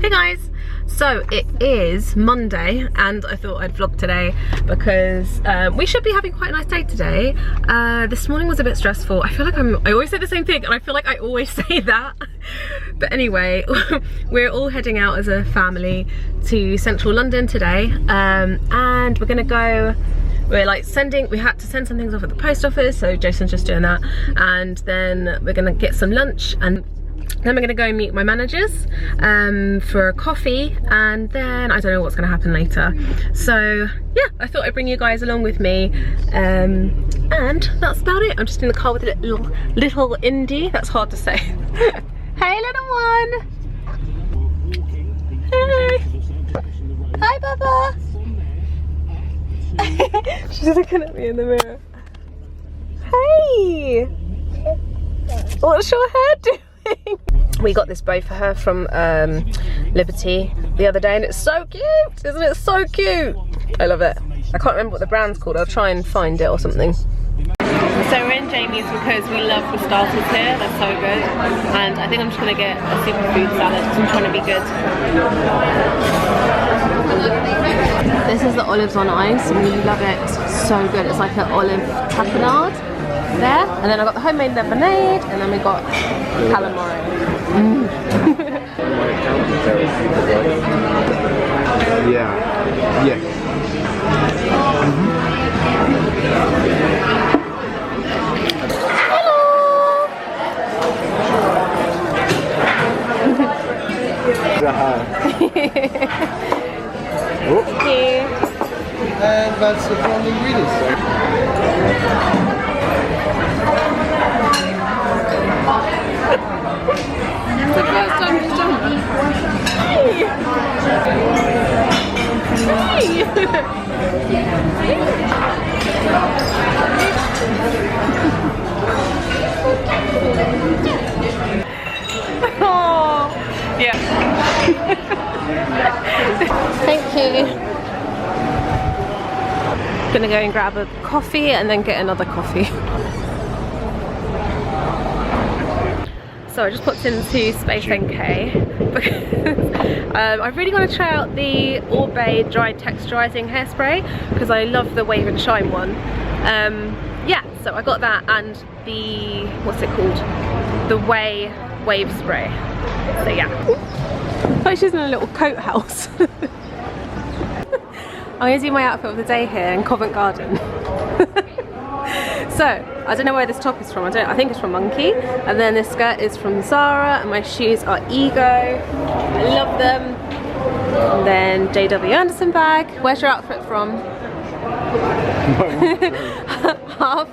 Hey guys! So it is Monday and I thought I'd vlog today because we should be having quite a nice day today. This morning was a bit stressful. I feel like I always say the same thing and I feel like I always say that. But anyway, we're all heading out as a family to central London today, and we're gonna go. We had to send some things off at the post office, so Jason's just doing that, and then we're gonna get some lunch, and then we're gonna go meet my managers for a coffee, and then I don't know what's gonna happen later. So yeah, I thought I'd bring you guys along with me, and that's about it. I'm just in the car with a little Indy. That's hard to say. Hey little one. Hey. Hi Baba. She's looking at me in the mirror. Hey! What's your hair doing? We got this bow for her from Liberty the other day and it's so cute! Isn't it so cute? I love it. I can't remember what the brand's called. I'll try and find it or something. So we're in Jamie's because we love the starters here. They're so good. And I think I'm just going to get a superfood salad because I'm trying to be good. This is the olives on ice and we love it. So good. It's like an olive tapenade there. And then I got the homemade lemonade and then we got calamari. Yeah. Yes. Thank you. And that's the wrong ingredients. It's the first time you've done Oh, yeah. Thank you. Gonna go and grab a coffee and then get another coffee. So I just popped into Space NK because I really want to try out the Orbe dry texturizing hairspray because I love the Wave and Shine one. Yeah, so I got that and the, what's it called? The Wave spray. So yeah. Like she's in a little coat house. I'm going to do my outfit of the day here in Covent Garden. So, I don't know where this top is from. I think it's from Monkey. And then this skirt is from Zara and my shoes are Ego. I love them. And then JW Anderson bag. Where's your outfit from? Half.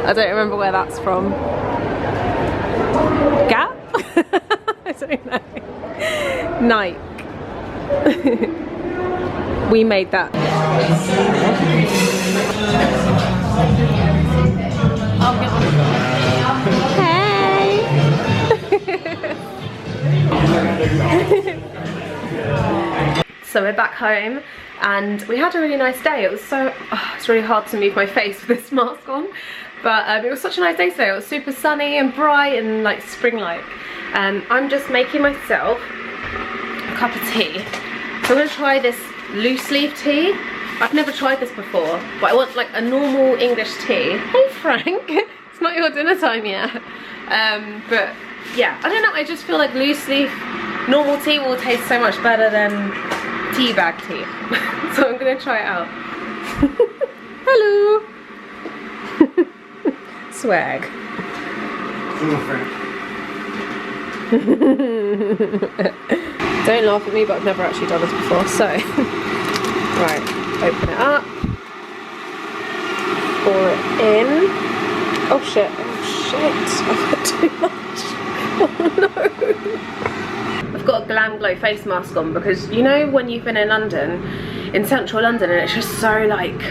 I don't remember where that's from. Gap? I don't know. Nike. We made that. Hey! So we're back home and we had a really nice day. It was it's really hard to move my face with this mask on, but it was such a nice day today. It was super sunny and bright and like spring-like. I'm just making myself a cup of tea. So I'm going to try this loose leaf tea. I've never tried this before, but I want like a normal English tea. Hey Frank, it's not your dinner time yet. But yeah, I don't know, I just feel like loose leaf normal tea will taste so much better than tea bag tea. So I'm going to try it out. Hello. Swag. Don't laugh at me, but I've never actually done this before, so right, open it up, pour it in. Oh shit, I've got too much. Oh no. I've got a Glam Glow face mask on because you know when you've been in London, in central London, and it's just so like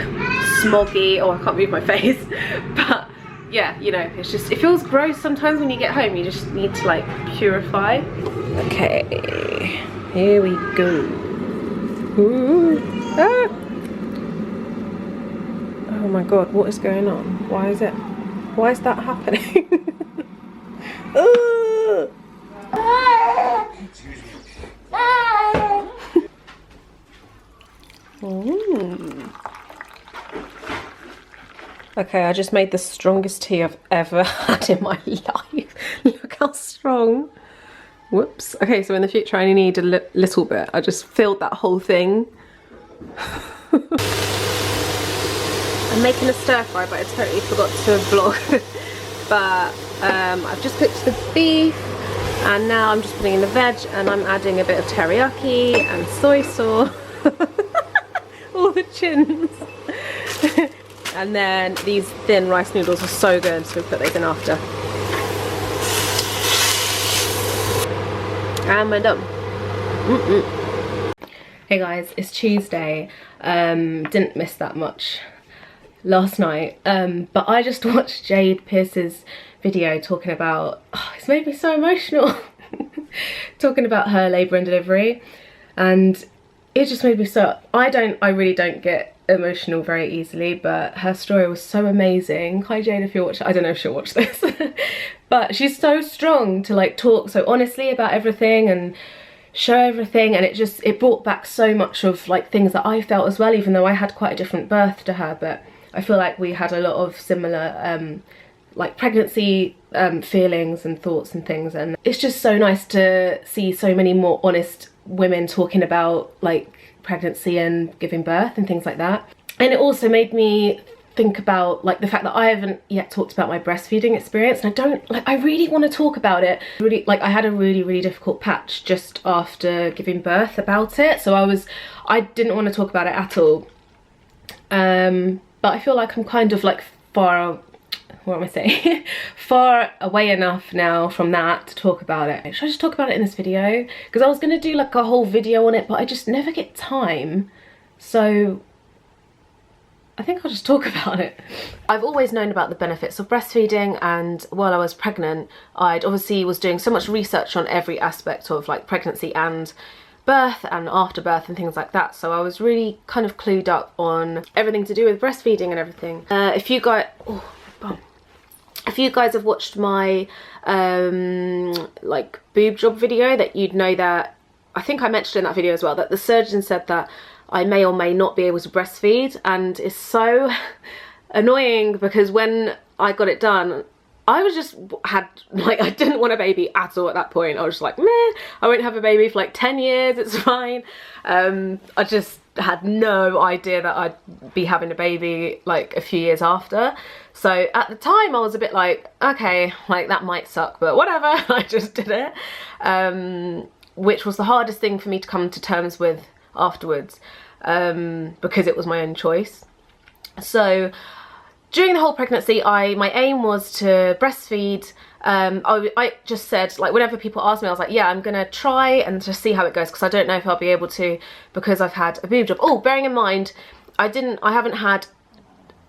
smoggy. Oh, I can't move my face, but yeah, you know, it's just, it feels gross sometimes when you get home. You just need to like purify. Okay, here we go. Ooh. Ah. Oh my god, what is going on? Why is that happening? Okay, I just made the strongest tea I've ever had in my life. Look how strong. Whoops. Okay, so in the future I only need a little bit. I just filled that whole thing. I'm making a stir fry, but I totally forgot to vlog. But I've just cooked the beef, and now I'm just putting in the veg, and I'm adding a bit of teriyaki and soy sauce. All the chins. And then these thin rice noodles are so good, so we put those in after. And we're done. Hey guys, it's Tuesday. Didn't miss that much last night, but I just watched Jade Pierce's video talking about, it's made me so emotional, talking about her labour and delivery, and it just made me so, I really don't get emotional very easily, but her story was so amazing. Hi Jade, if you're watching, I don't know if she'll watch this, but she's so strong to like talk so honestly about everything and show everything, and it brought back so much of like things that I felt as well, even though I had quite a different birth to her, but I feel like we had a lot of similar like pregnancy feelings and thoughts and things, and it's just so nice to see so many more honest women talking about like pregnancy and giving birth and things like that. And it also made me think about like the fact that I haven't yet talked about my breastfeeding experience, and I really want to talk about it. Really, like I had a really difficult patch just after giving birth about it, so I didn't want to talk about it at all. But I feel like I'm kind of like far away enough now from that to talk about it. Should I just talk about it in this video? Because I was going to do like a whole video on it, but I just never get time. So I think I'll just talk about it. I've always known about the benefits of breastfeeding, and while I was pregnant, I'd obviously was doing so much research on every aspect of like pregnancy and birth and after birth and things like that, so I was really kind of clued up on everything to do with breastfeeding and everything. If you guys have watched my like boob job video, that you'd know that, I think I mentioned in that video as well, that the surgeon said that I may or may not be able to breastfeed, and it's so annoying because when I got it done, I didn't want a baby at all at that point. I was just like, meh, I won't have a baby for like 10 years, it's fine. I just had no idea that I'd be having a baby like a few years after. So at the time I was a bit like, okay, like that might suck, but whatever. I just did it, which was the hardest thing for me to come to terms with afterwards, because it was my own choice. So during the whole pregnancy, my aim was to breastfeed. I just said, like, whenever people ask me, I was like, yeah, I'm gonna try and just see how it goes, because I don't know if I'll be able to, because I've had a boob job. Oh, bearing in mind, I haven't had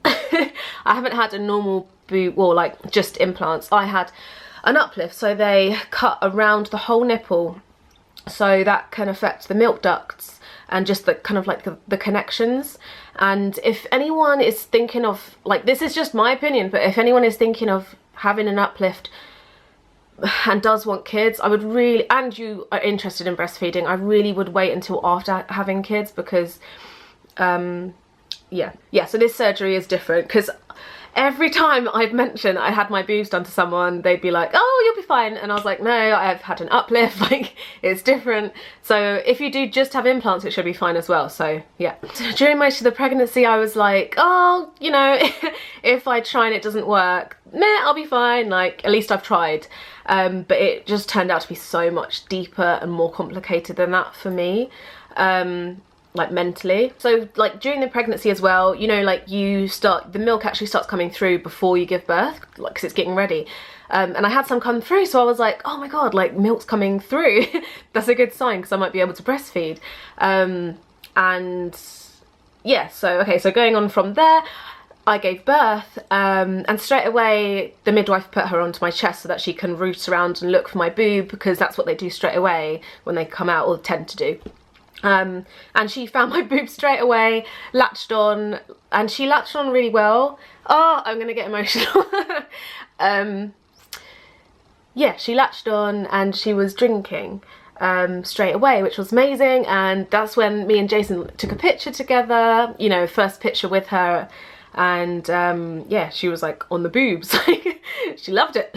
I haven't had a normal boob, or like just implants. I had an uplift, so they cut around the whole nipple, so that can affect the milk ducts and just the kind of like the connections. And if anyone is thinking of, like, this is just my opinion, but if anyone is thinking of having an uplift and does want kids, I would really, and you are interested in breastfeeding, I really would wait until after having kids, because yeah, so this surgery is different, because every time I've mentioned I had my boobs done to someone, they'd be like, oh, you'll be fine. And I was like, no, I've had an uplift, like, it's different. So if you do just have implants, it should be fine as well. So yeah. During most of the pregnancy, I was like, oh, you know, if I try and it doesn't work, meh, I'll be fine. Like, at least I've tried. But it just turned out to be so much deeper and more complicated than that for me. Like mentally. So like during the pregnancy as well, you know, like the milk actually starts coming through before you give birth, like, because it's getting ready. And I had some come through, so I was like, oh my god, like milk's coming through. That's a good sign, because I might be able to breastfeed. And yeah, so okay, so going on from there, I gave birth, and straight away the midwife put her onto my chest so that she can root around and look for my boob, because that's what they do straight away when they come out, or tend to do. And she found my boob straight away, latched on, and she latched on really well. Oh, I'm gonna get emotional. Yeah, she latched on and she was drinking straight away, which was amazing. And that's when me and Jason took a picture together, you know, first picture with her. and yeah, she was like on the boobs. She loved it.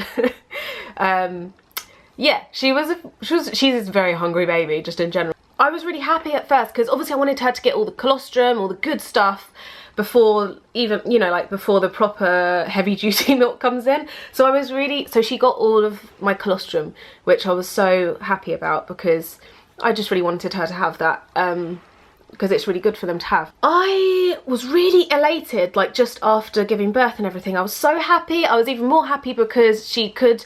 Yeah, she's a very hungry baby just in general. I was really happy at first because obviously I wanted her to get all the colostrum, all the good stuff before even, you know, like before the proper heavy duty milk comes in. So I was really, so she got all of my colostrum, which I was so happy about because I just really wanted her to have that, because it's really good for them to have. I was really elated, like just after giving birth and everything. I was so happy. I was even more happy because she could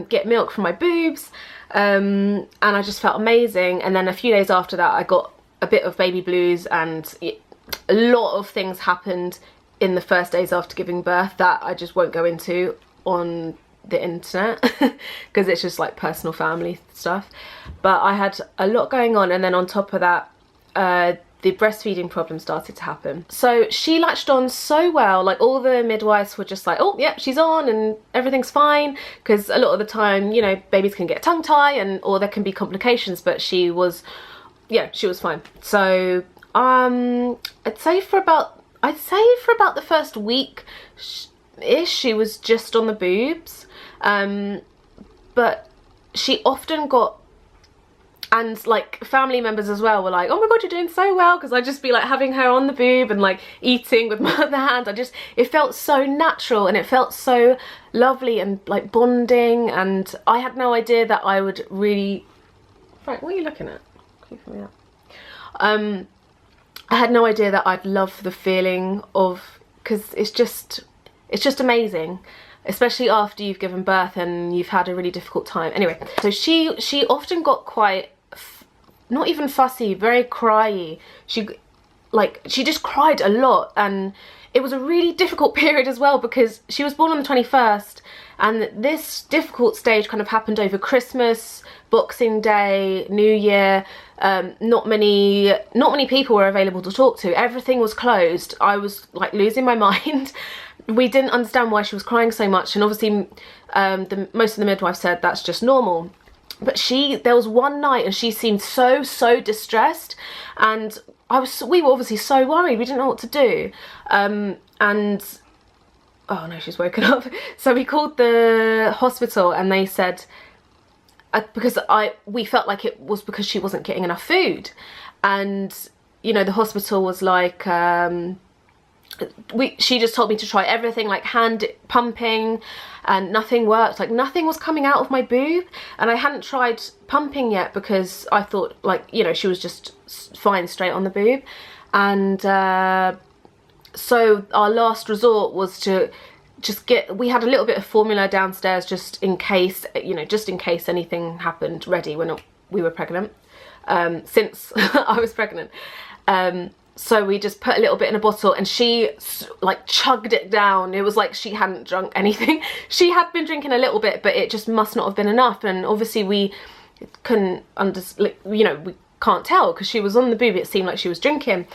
get milk from my boobs, and I just felt amazing. And then a few days after that I got a bit of baby blues, and a lot of things happened in the first days after giving birth that I just won't go into on the internet because it's just like personal family stuff. But I had a lot going on, and then on top of that the breastfeeding problem started to happen. So she latched on so well, like all the midwives were just like, oh yeah, she's on and everything's fine, because a lot of the time, you know, babies can get tongue tie and or there can be complications, but she was, yeah, she was fine. So I'd say for about the first week ish she was just on the boobs, but she often got, and like family members as well were like, oh my god, you're doing so well, because I'd just be like having her on the boob and like eating with my other hand. It felt so natural and it felt so lovely and like bonding, and I had no idea that I would really, right, what are you looking at? Keep me up. I had no idea that I'd love the feeling of, because it's just amazing, especially after you've given birth and you've had a really difficult time. Anyway, so she often got quite, not even fussy, very cryy. She just cried a lot, and it was a really difficult period as well because she was born on the 21st, and this difficult stage kind of happened over Christmas, Boxing Day, New Year. Not many people were available to talk to. Everything was closed. I was like losing my mind. We didn't understand why she was crying so much, and obviously most of the midwives said that's just normal. But there was one night and she seemed so distressed, and we were obviously so worried. We didn't know what to do, and oh no, she's woken up. So we called the hospital and they said, because we felt like it was because she wasn't getting enough food, and you know, the hospital was like, she just told me to try everything, like hand pumping, and nothing worked. Like nothing was coming out of my boob, and I hadn't tried pumping yet because I thought, like, you know, she was just fine straight on the boob. And so our last resort was to just we had a little bit of formula downstairs just in case, you know, just in case anything happened, ready when we were pregnant, since I was pregnant. So we just put a little bit in a bottle, and she like chugged it down. It was like she hadn't drunk anything. She had been drinking a little bit, but it just must not have been enough. And obviously we couldn't you know, we can't tell because she was on the boob. It seemed like she was drinking.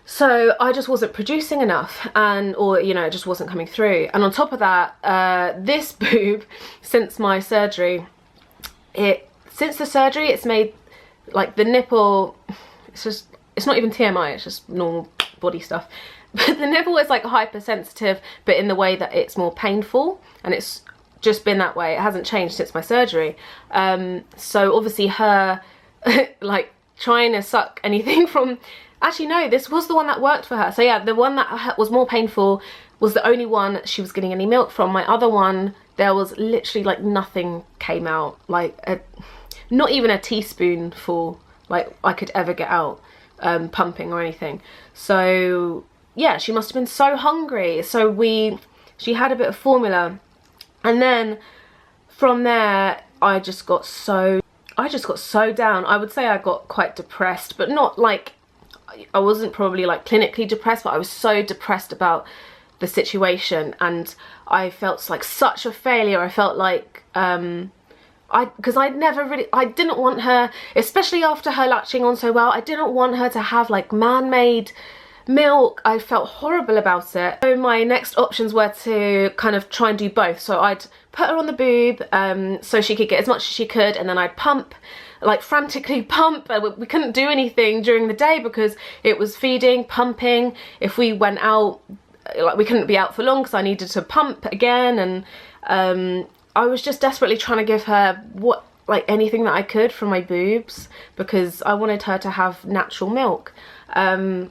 So I just wasn't producing enough, or you know, it just wasn't coming through. And on top of that, this boob, since my surgery, since the surgery, it's made like the nipple, it's not even TMI, it's just normal body stuff. But the nipple is like hypersensitive, but in the way that it's more painful, and it's just been that way. It hasn't changed since my surgery. So obviously her like trying to suck anything from, actually no, this was the one that worked for her. So yeah, the one that was more painful was the only one she was getting any milk from. My other one, there was literally like nothing came out, like not even a teaspoonful like I could ever get out. Pumping or anything. So yeah, she must have been so hungry. So she had a bit of formula, and then from there I just got so down. I would say I got quite depressed, but not like, I wasn't probably like clinically depressed, but I was so depressed about the situation, and I felt like such a failure. I felt like because I didn't want her, especially after her latching on so well, I didn't want her to have like man-made milk. I felt horrible about it. So my next options were to kind of try and do both. So I'd put her on the boob so she could get as much as she could, and then I'd pump, like frantically pump. We couldn't do anything during the day because it was feeding, pumping. If we went out like we couldn't be out for long because I needed to pump again, and I was just desperately trying to give her anything that I could from my boobs, because I wanted her to have natural milk. And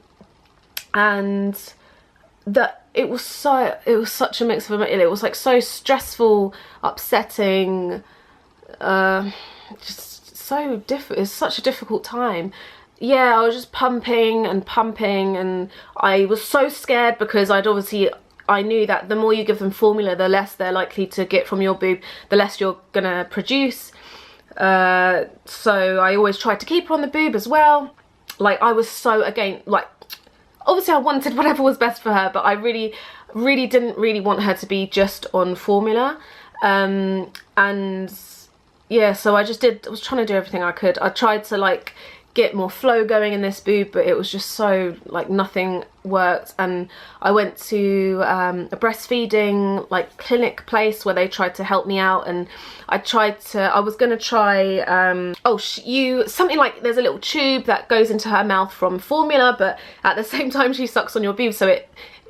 that it was such a mix of emotions. It was like so stressful, upsetting, just so difficult. It's such a difficult time. Yeah, I was just pumping, and I was so scared because I knew that the more you give them formula, the less they're likely to get from your boob, the less you're gonna produce. So I always tried to keep her on the boob as well. Like, I was so obviously I wanted whatever was best for her, but I really didn't want her to be just on formula. And yeah, so I was trying to do everything I could. I tried to like get more flow going in this boob, but it was just so like nothing worked. And I went to a breastfeeding like clinic place where they tried to help me out, and I was gonna try something like, there's a little tube that goes into her mouth from formula, but at the same time she sucks on your boob, so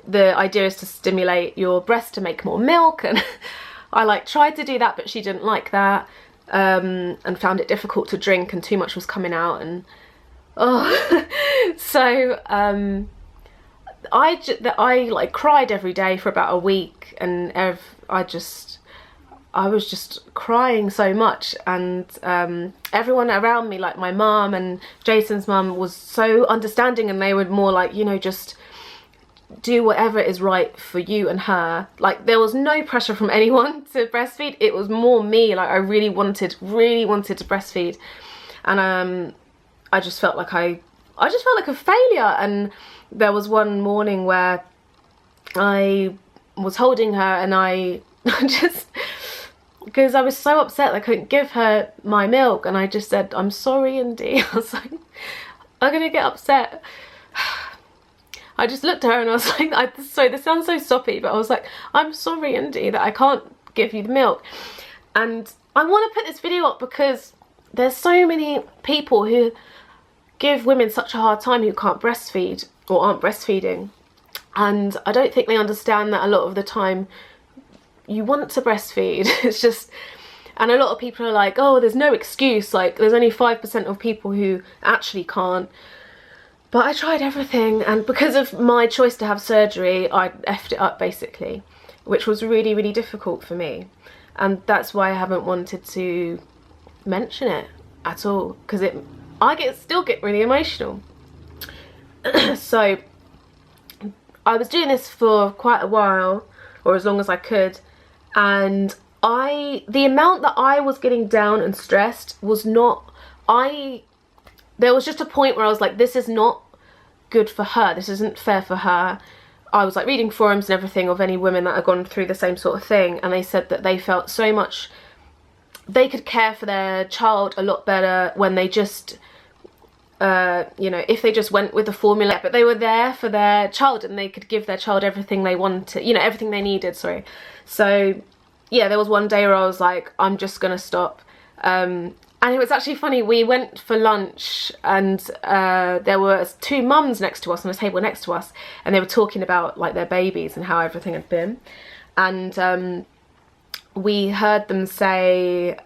the idea is to stimulate your breast to make more milk. And I like tried to do that, but she didn't like that. And found it difficult to drink, and too much was coming out, and so I like cried every day for about a week, and I was just crying so much, and everyone around me, like my mum and Jason's mum, was so understanding, and they were more like, you know, just do whatever is right for you and her. Like, there was no pressure from anyone to breastfeed. It was more me. Like, I really wanted to breastfeed, and I just felt like a failure. And there was one morning where I was holding her, and I just, because I was so upset I couldn't give her my milk, and I just said, "I'm sorry, Indy." I was like, I'm gonna get upset. I just looked at her and I was like, sorry, this sounds so soppy, but I was like, "I'm sorry, Indy, that I can't give you the milk." And I want to put this video up because there's so many people who give women such a hard time who can't breastfeed or aren't breastfeeding. And I don't think they understand that a lot of the time you want to breastfeed. It's just, and a lot of people are like, oh, there's no excuse. Like, there's only 5% of people who actually can't. But I tried everything, and because of my choice to have surgery, I effed it up basically, which was really, really difficult for me. And that's why I haven't wanted to mention it at all, because I still get really emotional. So I was doing this for quite a while, or as long as I could, and the amount that I was getting down and stressed was not, there was just a point where I was like, this is not good for her, this isn't fair for her. I was like reading forums and everything of any women that had gone through the same sort of thing, and they said that they felt so much, they could care for their child a lot better when they just, you know, if they just went with the formula, but they were there for their child and they could give their child everything they wanted, you know, everything they needed, sorry. So yeah, there was one day where I was like, I'm just gonna stop. And it was actually funny, we went for lunch, and there were two mums next to us on a table next to us, and they were talking about like their babies and how everything had been. And we heard them say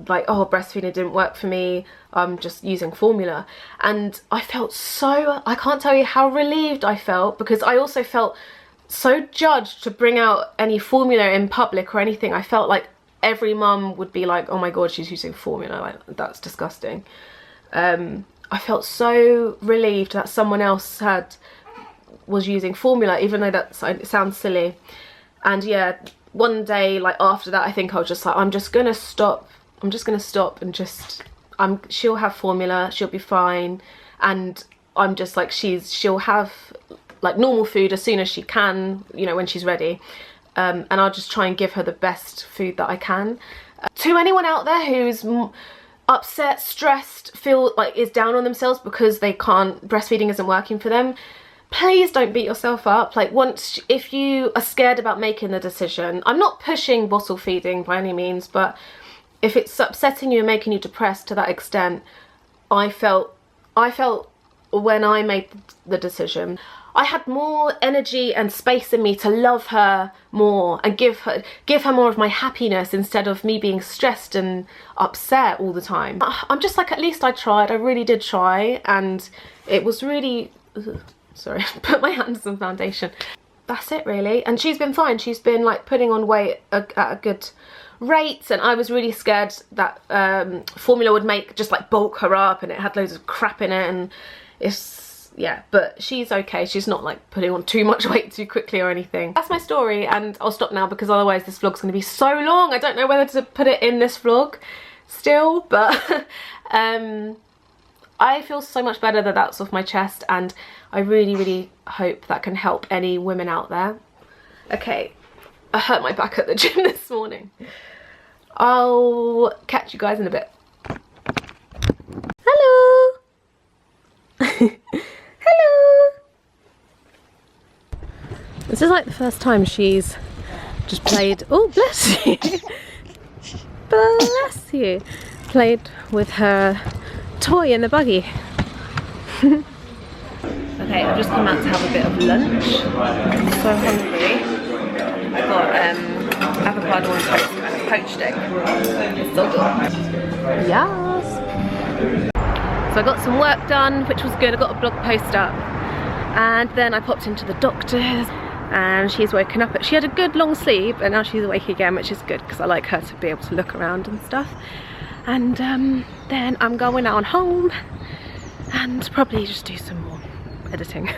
like, oh, breastfeeding didn't work for me, I'm just using formula. And I felt so, I can't tell you how relieved I felt, because I also felt so judged to bring out any formula in public or anything. I felt like every mum would be like, oh my god, she's using formula, like, that's disgusting. I felt so relieved that someone else was using formula, even though it sounds silly. And yeah, one day, like after that, I think I was just like, I'm just gonna stop and just, she'll have formula, she'll be fine. And I'm just like, she'll have like normal food as soon as she can, you know, when she's ready. And I'll just try and give her the best food that I can. To anyone out there who's upset, stressed, feel like is down on themselves because breastfeeding isn't working for them, please don't beat yourself up. Like, if you are scared about making the decision, I'm not pushing bottle feeding by any means, but if it's upsetting you and making you depressed to that extent, I felt when I made the decision, I had more energy and space in me to love her more and give her more of my happiness instead of me being stressed and upset all the time. I'm just like, at least I tried. I really did try, and it was really, sorry, put my hand on some foundation. That's it really. And she's been fine. She's been like putting on weight at a good rate, and I was really scared that formula would make just like bulk her up, and it had loads of crap in it, and it's, yeah, but she's okay. She's not like putting on too much weight too quickly or anything. That's my story, and I'll stop now because otherwise this vlog's going to be so long. I don't know whether to put it in this vlog still, but I feel so much better that that's off my chest, and I really hope that can help any women out there. Okay, I hurt my back at the gym this morning. I'll catch you guys in a bit. Hello! Hello! This is like the first time she's just played, oh bless you, bless you, played with her toy in the buggy. Okay, I've just come out to have a bit of lunch. I'm so hungry. I got avocado on toast and a poached egg. It's so good. Yes! So I got some work done, which was good. I got a blog post up, and then I popped into the doctor's, and she's woken up. She had a good long sleep, and now she's awake again, which is good because I like her to be able to look around and stuff. And then I'm going on home and probably just do some more editing.